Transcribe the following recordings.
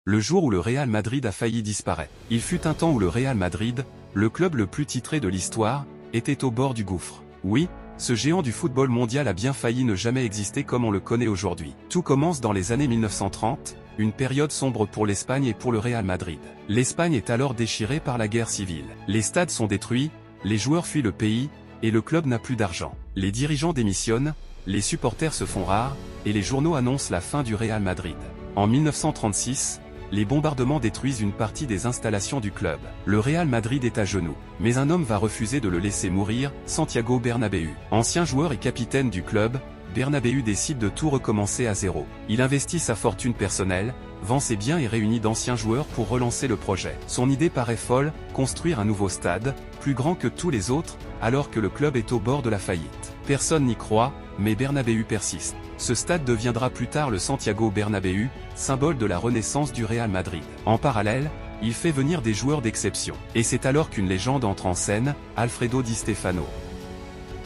Le jour où le Real Madrid a failli disparaître. Il fut un temps où le Real Madrid, le club le plus titré de l'histoire, était au bord du gouffre. Oui, ce géant du football mondial a bien failli ne jamais exister comme on le connaît aujourd'hui. Tout commence dans les années 1930, une période sombre pour l'Espagne et pour le Real Madrid. L'Espagne est alors déchirée par la guerre civile. Les stades sont détruits, les joueurs fuient le pays, et le club n'a plus d'argent. Les dirigeants démissionnent, les supporters se font rares, et les journaux annoncent la fin du Real Madrid. En 1936, les bombardements détruisent une partie des installations du club. Le Real Madrid est à genoux. Mais un homme va refuser de le laisser mourir, Santiago Bernabéu. Ancien joueur et capitaine du club, Bernabéu décide de tout recommencer à zéro. Il investit sa fortune personnelle, vend ses biens et réunit d'anciens joueurs pour relancer le projet. Son idée paraît folle, construire un nouveau stade, plus grand que tous les autres, alors que le club est au bord de la faillite. Personne n'y croit, mais Bernabéu persiste. Ce stade deviendra plus tard le Santiago Bernabéu, symbole de la renaissance du Real Madrid. En parallèle, il fait venir des joueurs d'exception. Et c'est alors qu'une légende entre en scène, Alfredo Di Stefano.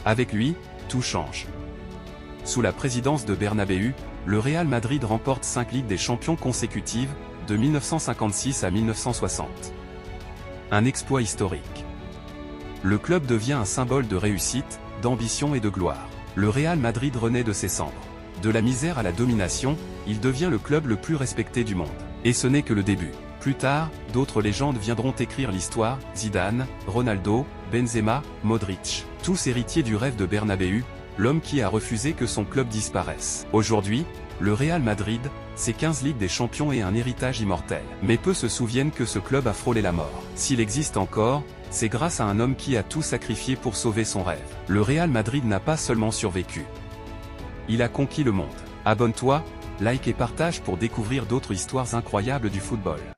Avec lui, tout change. Sous la présidence de Bernabéu, le Real Madrid remporte 5 Ligues des Champions consécutives, de 1956 à 1960. Un exploit historique. Le club devient un symbole de réussite, d'ambition et de gloire. Le Real Madrid renaît de ses cendres. De la misère à la domination, il devient le club le plus respecté du monde. Et ce n'est que le début. Plus tard, d'autres légendes viendront écrire l'histoire, Zidane, Ronaldo, Benzema, Modric. Tous héritiers du rêve de Bernabéu, l'homme qui a refusé que son club disparaisse. Aujourd'hui, le Real Madrid, c'est 15 Ligues des Champions et un héritage immortel. Mais peu se souviennent que ce club a frôlé la mort. S'il existe encore, c'est grâce à un homme qui a tout sacrifié pour sauver son rêve. Le Real Madrid n'a pas seulement survécu. Il a conquis le monde. Abonne-toi, like et partage pour découvrir d'autres histoires incroyables du football.